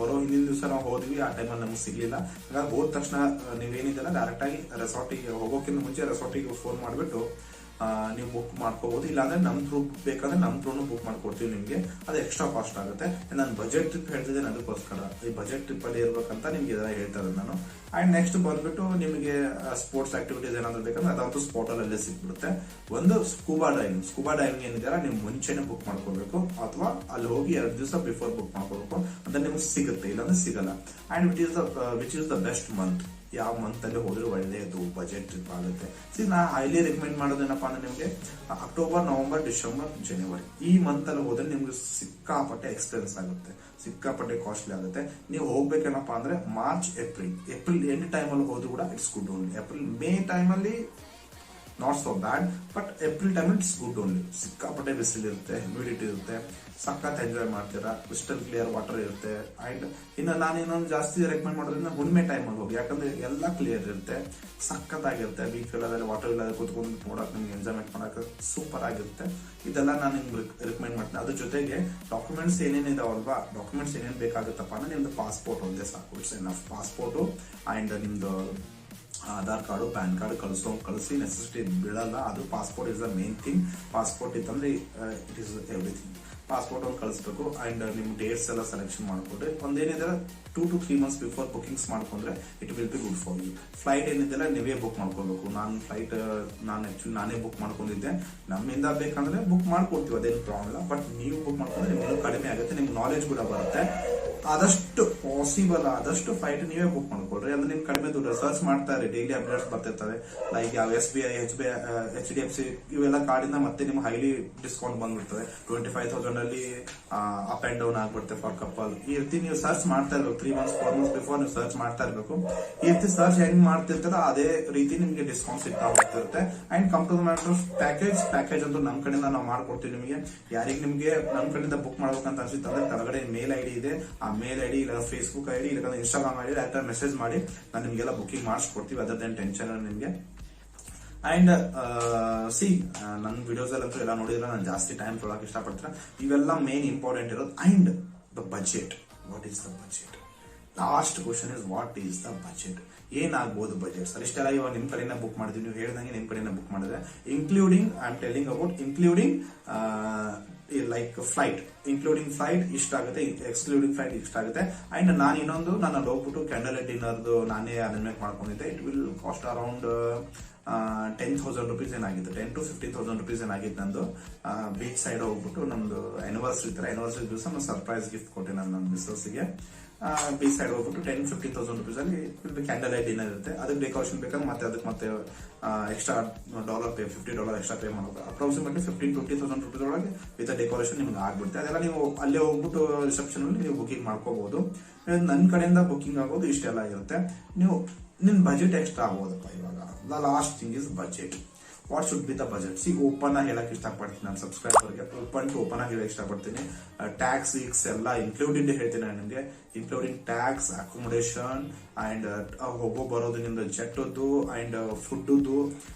ಬರೋ ಹಿಂದಿನ ದಿವಸ ನಾವು ಹೋದ್ವಿ, ಆ ಟೈಮಲ್ಲಿ ನಮ್ಗೆ ಸಿಗ್ಲಿಲ್ಲ. ಹಾಗಾಗಿ ಹೋದ ತಕ್ಷಣ ನೀವೇನಿದೆಲ್ಲ ಡೈರೆಕ್ಟ್ ಆಗಿ ರೆಸಾರ್ಟಿಗೆ ಹೋಗೋಕ್ಕಿಂತ ಮುಂಚೆ ರೆಸಾರ್ಟಿಗೆ ಫೋನ್ ಮಾಡಿಬಿಟ್ಟು ನೀವು ಬುಕ್ ಮಾಡ್ಕೋಬಹುದು. ಇಲ್ಲಾಂದ್ರೆ ನಮ್ ಥ್ರೂ ಬೇಕಾದ್ರೆ ನಮ್ ಥ್ರೂನು ಬುಕ್ ಮಾಡ್ಕೊಡ್ತೀವಿ ನಿಮ್ಗೆ. ಅದು ಎಕ್ಸ್ಟ್ರಾ ಕಾಸ್ಟ್ ಆಗುತ್ತೆ. ನಾನು ಬಜೆಟ್ ಟ್ರಿಪ್ ಹೇಳ್ತಿದ್ದೇನೆ ಅದಕ್ಕೋಸ್ಕರ. ಈ ಬಜೆಟ್ ಟ್ರಿಪ್ ಅಲ್ಲಿ ಇರ್ಬೇಕಂತ ನಿಮ್ಗೆ ಇದೆಲ್ಲ ಹೇಳ್ತಾರೆ ನಾನು. ಅಂಡ್ ನೆಕ್ಸ್ಟ್ ಬಂದ್ಬಿಟ್ಟು ನಿಮಗೆ ಸ್ಪೋರ್ಟ್ಸ್ ಆಕ್ಟಿವಿಟೀಸ್ ಏನಾದ್ರು ಬೇಕಂದ್ರೆ ಅದಂತೂ ಸ್ಪಾಟ್ ಅಲ್ಲೇ ಸಿಕ್ಬಿಡುತ್ತೆ. ಒಂದು ಸ್ಕೂಬಾ ಡೈವಿಂಗ್ ಏನಿದೆ ನೀವು ಮುಂಚೆನೆ ಬುಕ್ ಮಾಡ್ಕೋಬೇಕು, ಅಥವಾ ಅಲ್ಲಿ ಹೋಗಿ 2 ದಿವಸ ಬಿಫೋರ್ ಬುಕ್ ಮಾಡ್ಕೋಬೇಕು. ಅಂದ್ರೆ ನಿಮ್ಗೆ ಸಿಗುತ್ತೆ, ಇಲ್ಲಾಂದ್ರೆ ಸಿಗಲ್ಲ. And which is the best month, ಯಾವ ಮಂತ್ ಅಲ್ಲಿ ಹೋದ್ರೆ ಒಳ್ಳೆಯದು ಬಜೆಟ್ ಟ್ರಿಪ್ ಆಗುತ್ತೆ. ನಾ ಹೈಲಿ ರೆಕಮೆಂಡ್ ಮಾಡೋದೇನಪ್ಪ ಅಂದ್ರೆ ನಿಮ್ಗೆ ಅಕ್ಟೋಬರ್, ನವೆಂಬರ್, ಡಿಸೆಂಬರ್, ಜನವರಿ ಈ ಮಂತ್ ಅಲ್ಲಿ ಹೋದ್ರೆ ನಿಮ್ಗೆ ಸಿಕ್ಕಾಪಟ್ಟೆ ಎಕ್ಸ್ಪೆನ್ಸ್ ಆಗುತ್ತೆ, ಸಿಕ್ಕಾಪಟ್ಟೆ ಕಾಸ್ಟ್ಲಿ ಆಗುತ್ತೆ. ನೀವು ಹೋಗ್ಬೇಕೇನಪ್ಪ ಅಂದ್ರೆ ಮಾರ್ಚ್, ಏಪ್ರಿಲ್ ಎಂಡ್ ಟೈಮ್ ಅಲ್ಲಿ ಹೋದ್ರು ಕೂಡ it's good only. April May time ಅಲ್ಲಿ not so bad, but April time it's good only. ಸಿಕ್ಕಾಪಟ್ಟೆ ಬಿಸಿಲು ಇರುತ್ತೆ, ಹ್ಯೂಮಿಡಿಟಿ ಇರುತ್ತೆ, ಸಖತ್ ಎಂಜಾಯ್ ಮಾಡ್ತೀರಾ, ಕ್ರಿಸ್ಟಲ್ ಕ್ಲಿಯರ್ ವಾಟರ್ ಇರುತ್ತೆ. ಅಂಡ್ ಇನ್ನು ನಾನು ಇನ್ನೊಂದು ಜಾಸ್ತಿ ರೆಕಮೆಂಡ್ ಮಾಡೋದ್ರಿಂದ ಹುಣ್ಣಿಮೆ ಟೈಮ್ ಅಲ್ಲಿ ಹೋಗಿ, ಯಾಕಂದ್ರೆ ಎಲ್ಲ ಕ್ಲಿಯರ್ ಇರುತ್ತೆ, ಸಖತ್ ಆಗಿರುತ್ತೆ. ಬೀಚ್ ವಿಲ್ಲದಲ್ಲಿ ವಾಟರ್ ಇಲ್ಲ ಕೂತ್ಕೊಂಡು ನೋಡಕ್ ನಿಮ್ಗೆ ಎಂಜಾಯ್ಮೆಂಟ್ ಮಾಡಕ್ ಸೂಪರ್ ಆಗಿರುತ್ತೆ. ಇದೆಲ್ಲ ನಾನು ನಿಮ್ಗೆ ರೆಕಮೆಂಡ್ ಮಾಡ್ತೀನಿ. ಅದ್ರ ಜೊತೆಗೆ ಡಾಕ್ಯುಮೆಂಟ್ಸ್ ಏನೇನಿದಾವಲ್ವಾ, ಡಾಕ್ಯುಮೆಂಟ್ಸ್ ಏನೇನು ಬೇಕಾಗುತ್ತಪ್ಪ ಅಂದ್ರೆ ನಿಮ್ದು ಪಾಸ್ಪೋರ್ಟ್ ಒಂದೇ ಸಾಕು, ಇಟ್ಸ್ ಎನಫ್. ಪಾಸ್ಪೋರ್ಟು ಅಂಡ್ ನಿಮ್ದು ಆಧಾರ್ ಕಾರ್ಡು, ಪ್ಯಾನ್ ಕಾರ್ಡ್ ಕಳಿಸಿ ನೆಸೆಸಿಟಿ ಬೀಳಲ್ಲ. ಅದು passport is the main thing. Passport ಇತ್ತಂದ್ರೆ ಇಟ್ ಇಸ್ ಎವ್ರಿಥಿಂಗ್. ಪಾಸ್ಪೋರ್ಟ್ ಒಂದು ಕಳಿಸ್ಬೇಕು. ಅಂಡ್ ನಿಮ್ ಡೇಟ್ಸ್ ಎಲ್ಲ ಸೆಲೆಕ್ಷನ್ ಮಾಡ್ಕೊಂಡ್ರೆ ಒಂದೇನಿದೆ 2 to 3 months ಬಿಫೋರ್ ಬುಕಿಂಗ್ಸ್ ಮಾಡ್ಕೊಂಡ್ರೆ it will be good for you. Flight ಏನಿದೆಲ್ಲ ನೀವೇ ಬುಕ್ ಮಾಡ್ಕೋಬೇಕು. ನಾನೇ ಬುಕ್ ಮಾಡ್ಕೊಂಡಿದ್ದೆ. ನಮ್ಮಿಂದ ಬೇಕಂದ್ರೆ ಬುಕ್ ಮಾಡ್ಕೊಡ್ತೀವಿ, ಅದೇನು ಪ್ರಾಬ್ಲಮ್ ಇಲ್ಲ. ಬಟ್ ನೀವು ಬುಕ್ ಮಾಡ್ಕೊಂಡ್ರೆ ನಿಮ್ಗೆ ಕಡಿಮೆ ಆಗುತ್ತೆ, ನಿಮ್ಗೆ ನಾಲೆಜ್ ಕೂಡ ಬರುತ್ತೆ. ಆದಷ್ಟು ಪಾಸಿಬಲ್ ಆದಷ್ಟು ಫ್ಲೈಟ್ ನೀವೇ ಬುಕ್ ಮಾಡ್ಕೊಳ್ರಿ. ಅಂದ್ರೆ ನಿಮ್ಗೆ ಕಡಿಮೆ ದುಡ್ಡು ಸರ್ಚ್ ಮಾಡ್ತಾ ಇರಿ, ಡೈಲಿ ಅಪ್ಡೇಟ್ಸ್ ಬರ್ತಿರ್ತವೆ. ಲೈಕ್ ಯಾವ SBI, HDFC ಇವೆಲ್ಲ ಕಾರ್ಡಿಂದ ಮತ್ತೆ ನಿಮ್ಗೆ ಹೈಲಿ ಡಿಸ್ಕೌಂಟ್ ಬಂದ್ಬಿಡ್ತದೆ. 25,000 ಅಲ್ಲಿ ಅಪ್ ಅಂಡ್ ಡೌನ್ ಆಗ್ಬಿಡುತ್ತೆ ಫಾರ್ ಕಪಲ್. ಈ ರೀತಿ ನೀವು ಸರ್ಚ್ ಮಾಡ್ತಾ ಇರ್ಬೇಕು. 3 months 4 months ಬಿಫೋರ್ ನೀವು ಸರ್ಚ್ ಮಾಡ್ತಾ ಇರ್ಬೇಕು. ಈ ರೀತಿ ಸರ್ಚ್ ಹೆಂಗ್ ಮಾಡ್ತಿರ್ತಾರ ಅದೇ ರೀತಿ ನಿಮ್ಗೆ ಡಿಸ್ಕೌಂಟ್ ಸಿಗ್ತಾ ಹೋಗ್ತಿರುತ್ತೆ. And come to the matter of package ಅಂತೂ ನಮ್ ಕಡೆಯಿಂದ ನಾವು ಮಾಡ್ಕೊಡ್ತೀವಿ ನಿಮಗೆ. ಯಾರಿಗೆ ನಿಮ್ಗೆ ನಮ್ ಕಡೆಯಿಂದ ಬುಕ್ ಮಾಡ್ಬೇಕಂತ ಅನ್ಸುತ್ತೆ ಅಂದ್ರೆ ಕೆಳಗಡೆ ಮೇಲ್ ID ಇದೆ. ಆ ಮೇಲ್ ID ಇಲ್ಲ ಫೇಸ್ಬುಕ್ ID ಇಲ್ಲ ಇನ್ಸ್ಟಾಗ್ರಾಮ್ ID ಡೈರೆಕ್ಟ್ ಮೆಸೇಜ್ ಮಾಡಿ ನಾನು ನಿಮ್ಗೆಲ್ಲ ಬುಕಿಂಗ್ ಮಾಡಿಸ್ಕೊಡ್ತೀವಿ. ಅದರದ್ದೇನು ಟೆನ್ಷನ್ ನಿಮ್ಗೆ. ಅಂಡ್ ನನ್ನ ವಿಡಿಯೋಸ್ ಎಲ್ಲಂತೂ ಎಲ್ಲ ನೋಡಿದ್ರೆ ನಾನು ಜಾಸ್ತಿ ಟೈಮ್ ತೊಗೊಳಕ್ ಇಷ್ಟಪಡ್ತೀನಿ. ಇವೆಲ್ಲ ಮೇನ್ ಇಂಪಾರ್ಟೆಂಟ್ ಇರೋದು. And the budget, what is the budget? Last question is what is the budget? ಏನಾಗ್ಬೋದು ಬಜೆಟ್ ಸರ್? ಇಷ್ಟೆಲ್ಲ ಇವಾಗ ನಿಮ್ ಕಡೆಯಿಂದ ಬುಕ್ ಮಾಡಿದ್ವಿ, ನೀವು ಹೇಳ್ದಂಗೆ ನಿಮ್ ಕಡೆಯಿಂದ ಬುಕ್ ಮಾಡಿದ್ರೆ including I am telling about including like flight, including flight ಇಷ್ಟ ಆಗುತ್ತೆ, ಎಕ್ಸ್ಕ್ಲೂಡಿಂಗ್ ಫ್ಲೈಟ್ ಇಷ್ಟ ಆಗುತ್ತೆ. ಅಂಡ್ ನಾನು ಇನ್ನೊಂದು ನಾನು ಹೋಗ್ಬಿಟ್ಟು ಕ್ಯಾಂಡಲ್ ಲೈಟ್ ಡಿನ್ನರ್ದು ನಾನೇ ಅರೇಂಜ್ಮೆಂಟ್ ಮಾಡ್ಕೊಂಡಿದ್ದೆ. It will cost around 10,000 rupees ಏನಾಗಿತ್ತು, 10 to 15,000 rupees ಏನಾಗಿತ್ತು. ನಂದು ಬೀಚ್ ಸೈಡ್ ಹೋಗ್ಬಿಟ್ಟು ನಮ್ದು ಆನಿವರ್ಸರಿ ದಿವಸ ನಾನು ಸರ್ಪ್ರೈಸ್ ಗಿಫ್ಟ್ ಕೊಟ್ಟೆ ನನ್ನ ಮಿಸ್ಸಸ್ಗೆ. ಬೀಚ್ ಸೈಡ್ ಹೋಗ್ಬಿಟ್ಟು 10-15,000 rupees ಅಲ್ಲಿ ಕ್ಯಾಂಡಲ್ ಲೈಟ್ ಡಿನ್ನರ್ ಇರುತ್ತೆ. ಅದಕ್ಕೆ ಡೆಕೋರೇಷನ್ ಬೇಕಾದ್ರೆ ಮತ್ತೆ ಎಕ್ಸ್ಟ್ರಾ $50 ಎಕ್ಸ್ಟ್ರಾ ಪೇ ಮಾಡಬೇಕು. ಅಪ್ರಾಕ್ಸಿಮೇಟ್ಲಿ 15-20,000 rupees ಒಳಗೆ ವಿತ್ ಡೆಕೋರೇಷನ್ ನಿಮ್ಗೆ ಆಗ್ಬಿಡುತ್ತೆ. ಅದೆಲ್ಲ ನೀವು ಅಲ್ಲೇ ಹೋಗ್ಬಿಟ್ಟು ರಿಸೆಪ್ಷನ್ ಅಲ್ಲಿ ನೀವು ಬುಕಿಂಗ್ ಮಾಡ್ಕೋಬಹುದು. ನನ್ನ ಕಡೆಯಿಂದ ಬುಕಿಂಗ್ ಆಗೋದು ಇಷ್ಟೆಲ್ಲ ಇರುತ್ತೆ. ನಿನ್ ಬಜೆಟ್ ಎಕ್ಸ್ಟ್ರಾ ಆಗೋದಪ್ಪ. ಇವಾಗ the last thing is budget. What should be the budget? Open ಆಗಿ ಹೇಳಕ್ ಇಷ್ಟಪಡ್ತೀನಿ. ನಾನು ಸಬ್ಸ್ಕ್ರೈಬರ್ಗೆ ಓಪನ್ ಆಗಿ ಹೇಳಕ್ ಇಷ್ಟಪಡ್ತೀನಿ. ಟ್ಯಾಕ್ಸ್ ಎಲ್ಲ ಇನ್ಕ್ಲೂಡೆಡ್ ಹೇಳ್ತೀನಿ ನಾನು ನಿಮಗೆ. ಇನ್ಕ್ಲೂಡಿಂಗ್ ಟ್ಯಾಕ್ಸ್, ಅಕೊಮಡೇಷನ್ ಅಂಡ್ ಹೋಗೋ ಬರೋದು ನಿಮ್ದು ಜೆಟ್ದು ಅಂಡ್ ಫುಡ್ದು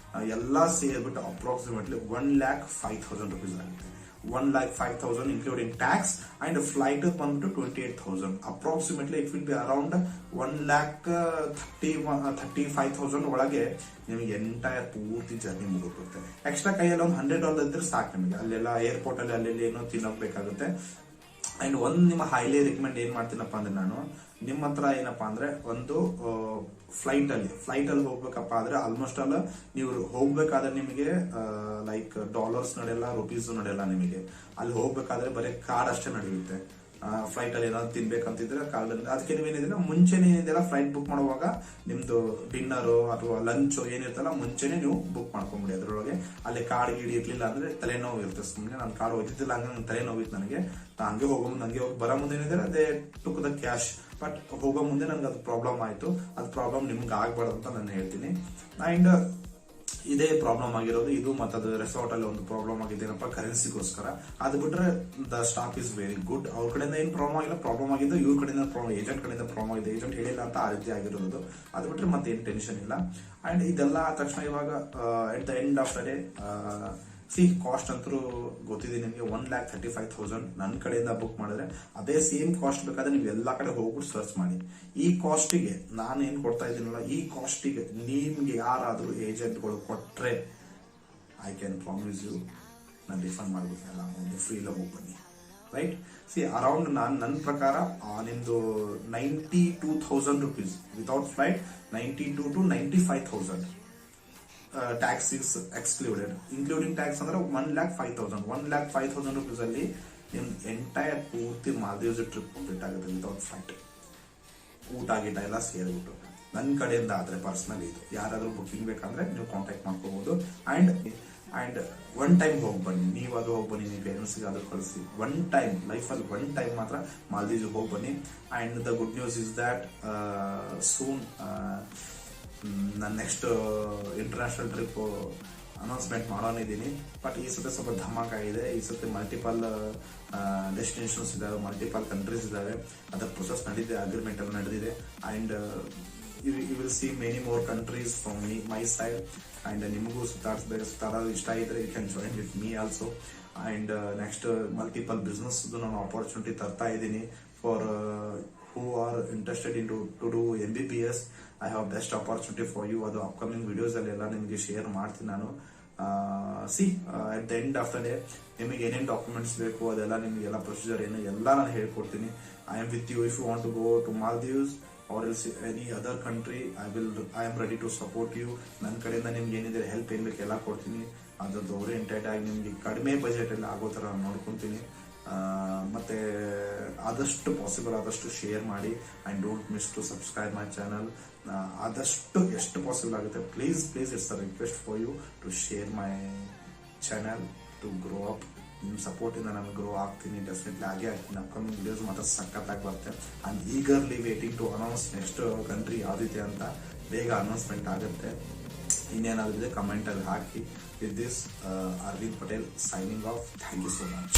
ಎಲ್ಲ ಸೇರ್ಬಿಟ್ಟು ಅಪ್ರಾಕ್ಸಿಮೇಟ್ಲಿ 1,05,000 rupees ಆಗುತ್ತೆ. 1,05,000 including tax and flight ಬಂದ್ಬಿಟ್ಟು 28,000. Approximately it will be around 1,35,000 ಒಳಗೆ ನಿಮಗೆ ಎಂಟೈರ್ ಪೂರ್ತಿ ಜರ್ನಿ ಮುಗಿರುತ್ತೆ. ಎಕ್ಸ್ಟ್ರಾ ಕೈಯಲ್ಲಿ ಒಂದು $100 ಇದ್ರೆ ಸಾಕು ನಿಮಗೆ. ಅಲ್ಲೆಲ್ಲ ಏರ್ಪೋರ್ಟ್ ಅಲ್ಲಿ ಅಲ್ಲೆಲ್ಲಿ ಏನೋ ತಿನ್ನೋಗ್ಬೇಕಾಗುತ್ತೆ. ಅಂಡ್ ಒಂದು ನಿಮ್ಮ ಹೈಲಿ ರೆಕಮೆಂಡ್ ಏನ್ ಮಾಡ್ತೀನಪ್ಪ ಅಂದ್ರೆ ನಾನು ನಿಮ್ಮ ಹತ್ರ ಏನಪ್ಪಾ ಅಂದ್ರೆ ಒಂದು ಫ್ಲೈಟ್ ಅಲ್ಲಿ ಹೋಗ್ಬೇಕಪ್ಪ ಅಂದ್ರೆ ಆಲ್ಮೋಸ್ಟ್ ಅಲ್ಲ ನೀವು ಹೋಗ್ಬೇಕಾದ್ರೆ ನಿಮಗೆ ಲೈಕ್ ಡಾಲರ್ಸ್ ನಡೆಯಲ್ಲ, ರುಪೀಸ್ ನಡೆಯಲ್ಲ. ನಿಮಗೆ ಅಲ್ಲಿ ಹೋಗ್ಬೇಕಾದ್ರೆ ಬರೀ ಕಾರ್ಡ್ ಅಷ್ಟೇ ನಡೆಯುತ್ತೆ. ಫ್ಲೈಟ್ ಅಲ್ಲಿ ಏನಾದ್ರು ತಿನ್ಬೇಕಂತಿದ್ರೆ ಕಾಲದಲ್ಲಿ ಅದಕ್ಕೆ ನೀವೇನಿದ್ರೆ ಮುಂಚೆನೇ ಏನಿದೆಲ್ಲ ಫ್ಲೈಟ್ ಬುಕ್ ಮಾಡುವಾಗ ನಿಮ್ದು ಡಿನ್ನರ್ ಅಥವಾ ಲಂಚ್ ಏನಿರ್ತಲ್ಲ ಮುಂಚೆನೆ ನೀವು ಬುಕ್ ಮಾಡ್ಕೊಂಬಿಡಿ. ಅದ್ರೊಳಗೆ ಅಲ್ಲಿ ಕಾರ್ಡ್ ಗೀಡಿ ಇರ್ಲಿಲ್ಲ ಅಂದ್ರೆ ತಲೆನೋವು ಇರುತ್ತೆ. ಸುಮ್ಮನೆ ನಾನು ಕಾರ್ಡ್ ಹೋಗಿದ್ದಿಲ್ಲ ಹಂಗ ನನ್ ತಲೆನೋವು ಇತ್ತು ನನಗೆ. ಹಂಗೆ ಹೋಗೋ ನಂಗೆ ಬರೋ ಮುಂದೆ ಏನಿದೆ ಅದೇ ಟುಕ್ ದ ಕ್ಯಾಶ್. ಬಟ್ ಹೋಗೋ ಮುಂದೆ ನನ್ಗೆ ಅದು ಪ್ರಾಬ್ಲಮ್ ಆಯ್ತು. ಅದು ಪ್ರಾಬ್ಲಮ್ ನಿಮ್ಗೆ ಆಗ್ಬಾರ್ದು ಅಂತ ನಾನು ಹೇಳ್ತೀನಿ. ಅಂಡ್ ಇದೇ ಪ್ರಾಬ್ಲಮ್ ಆಗಿರೋದು ಇದು ಮತ್ತೆ ಅದು ರೆಸಾರ್ಟ್ ಅಲ್ಲಿ ಒಂದು ಪ್ರಾಬ್ಲಮ್ ಆಗಿದೆ ಏನಪ್ಪ ಕರೆನ್ಸಿಗೋಸ್ಕರ. ಅದು ಬಿಟ್ರೆ the staff is very good. ಅವ್ರ ಕಡೆಯಿಂದ ಏನ್ ಪ್ರಾಬ್ಲಮ್ ಆಗಿಲ್ಲ, ಪ್ರಾಬ್ಲಮ್ ಆಗಿದ್ದು ಇವ್ರ ಕಡೆಯಿಂದ ಪ್ರಾಬ್ಲಮ್, ಏಜೆಂಟ್ ಕಡೆಯಿಂದ ಪ್ರಾಬ್ಲಮ್ ಆಗಿದೆ. ಏಜೆಂಟ್ ಹೇಳಿಲ್ಲ ಅಂತ ಆ ರೀತಿ ಆಗಿರೋದು. ಅದು ಬಿಟ್ರೆ ಮತ್ತೆ ಏನ್ ಟೆನ್ಷನ್ ಇಲ್ಲ. ಅಂಡ್ ಇದೆಲ್ಲ ಆದ ತಕ್ಷಣ ಇವಾಗ at the end of the day cost ಅಂತೂ ಗೊತ್ತಿದೆ ನಿಮಗೆ 1,35,000 ನನ್ನ ಕಡೆಯಿಂದ ಬುಕ್ ಮಾಡಿದ್ರೆ ಅದೇ ಸೇಮ್ ಕಾಸ್ಟ್ ಬೇಕಾದ್ರೆ ನೀವು ಎಲ್ಲಾ ಕಡೆ ಹೋಗ್ಬಿಟ್ಟು ಸರ್ಚ್ ಮಾಡಿ. ಈ ಕಾಸ್ಟಿಗೆ ನಾನು ಏನ್ ಕೊಡ್ತಾ ಇದ್ದೀನಲ್ಲ, ಈ ಕಾಸ್ಟಿಗೆ ನಿಮ್ಗೆ ಯಾರಾದ್ರೂ ಏಜೆಂಟ್ಗಳು ಕೊಟ್ರೆ ಐ ಕ್ಯಾನ್ ಪ್ರಾಮಿಸ್ ಯು ನಾನು ರಿಫಂಡ್ ಮಾಡ್ಬೇಕಲ್ಲ ಒಂದು ಫ್ರೀ ಎಲ್ಲ ಹೋಗಿ ಬನ್ನಿ. ರೈಟ್, ಅರೌಂಡ್ ನನ್ನ ಪ್ರಕಾರ ನಿಮ್ದು 92,000 rupees without flight, 92 to 95,000 tax is excluded. Including tax ಅಂದ್ರೆ 1,05,000 1,05,000 rupees ಅಲ್ಲಿ ನಿಮ್ ಎಂಟೈರ್ ಪೂರ್ತಿ ಮಾಲ್ದೀವ್ಸ್ ಟ್ರಿಪ್ ಕಂಪ್ಲೀಟ್ ಆಗುತ್ತೆ ವಿತೌಟ್ ಫ್ಲೈಟ್. ಊಟ ಗೀಟ ಎಲ್ಲ ಸೇರ್ಬಿಟ್ಟು ನನ್ನ ಕಡೆಯಿಂದ ಆದ್ರೆ ಪರ್ಸನಲ್ ಇದು. ಯಾರಾದ್ರೂ ಬುಕಿಂಗ್ ಬೇಕಂದ್ರೆ ನೀವು ಕಾಂಟ್ಯಾಕ್ಟ್ ಮಾಡ್ಕೋಬಹುದು. ಅಂಡ್ ಒನ್ ಟೈಮ್ ಹೋಗಿ ಬನ್ನಿ. ನೀವು ಅದು ಹೋಗಿ ಬನ್ನಿ, ನೀವು ಪೇರೆಂಟ್ಸ್ಗೆ ಅದು ಕಳಿಸಿ. ಒನ್ ಟೈಮ್ ಲೈಫಲ್ಲಿ ಒನ್ ಟೈಮ್ ಮಾತ್ರ ಮಾಲ್ದೀವ್ಸ್ ಹೋಗಿ ಬನ್ನಿ. And the good news is that soon ನನ್ನ ನೆಕ್ಸ್ಟ್ ಇಂಟರ್ನ್ಯಾಷನಲ್ ಟ್ರಿಪ್ ಅನೌನ್ಸ್ಮೆಂಟ್ ಮಾಡೋನಿದ್ದೀನಿ. ಬಟ್ ಈ ಸತಿ ಸ್ವಲ್ಪ ಧಮಾಕ ಇದೆ. ಈ ಸತಿ ಮಲ್ಟಿಪಲ್ ಡೆಸ್ಟಿನೇಷನ್ಸ್ ಇದಾವೆ, ಮಲ್ಟಿಪಲ್ ಕಂಟ್ರೀಸ್ ಇದಾವೆ. ಅದರ ಪ್ರೊಸೆಸ್ ನಡೆದಿದೆ, ಅಗ್ರಿಮೆಂಟ್ ಎಲ್ಲ ನಡೆದಿದೆ. And you will see many more countries from my side. And ನಿಮಗೂ ಸುತ್ತಾಡೋದು ಇಷ್ಟ ಇದ್ರೆ you can join with me also. And next multiple business ನಾನು ಆಪರ್ಚುನಿಟಿ ತರ್ತಾ ಇದ್ದೀನಿ for who are interested to do MBBS. I have best opportunity for you. ಅದು upcoming videos ಅಲ್ಲಿ ಎಲ್ಲ ನಿಮಗೆ ಶೇರ್ ಮಾಡ್ತೀನಿ ನಾನು. at the end of the day ನಿಮಗೆ ಏನೇನು ಡಾಕ್ಯುಮೆಂಟ್ಸ್ ಬೇಕು ಅದೆಲ್ಲ ನಿಮಗೆಲ್ಲ ಪ್ರೊಸೀಜರ್ ಏನು ಎಲ್ಲ ನಾನು ಹೇಳ್ಕೊಡ್ತೀನಿ. I am with you if you want to go to Maldives or else any other country. I am ready to support you. ನನ್ನ ಕಡೆಯಿಂದ ನಿಮ್ಗೆ ಏನಿದೆ ಹೆಲ್ಪ್ ಏನ್ ಬೇಕು ಎಲ್ಲ ಕೊಡ್ತೀನಿ. ಅದ್ರದ್ದು ಓರಿಯೆಂಟೆಡ್ ಆಗಿ ನಿಮ್ಗೆ ಕಡಿಮೆ ಬಜೆಟ್ ಎಲ್ಲ ಆಗೋ ತರ ನೋಡ್ಕೊಂತೀನಿ. ಮತ್ತೆ ಆದಷ್ಟು ಪಾಸಿಬಲ್ ಆದಷ್ಟು ಶೇರ್ ಮಾಡಿ. And don't miss to subscribe my channel. ಆದಷ್ಟು ಎಷ್ಟು ಪಾಸಿಬಲ್ ಆಗುತ್ತೆ please it's a request for you to share my channel to grow up. ನಿಮ್ಮ ಸಪೋರ್ಟ್ ಇಂದ ನಾನು ಗ್ರೋ ಆಗ್ತೀನಿ, ಡೆಫಿನೆಟ್ಲಿ ಆಗೇ ಆಗ್ತೀನಿ. ಅಪ್ಕಮಿಂಗ್ ವಿಡಿಯೋಸ್ ಮಾತ್ರ ಸಖತ್ತಾಗಿ ಬರುತ್ತೆ. I am eagerly waiting to announce next country ಯಾವ್ದಿದೆ ಅಂತ. ಬೇಗ ಅನೌನ್ಸ್ಮೆಂಟ್ ಆಗುತ್ತೆ. ಇನ್ನೇನಾದ್ರೂ ಕಮೆಂಟ್ ಅಲ್ಲಿ ಹಾಕಿ. With this, Arvind Patel signing off. Thank you so much.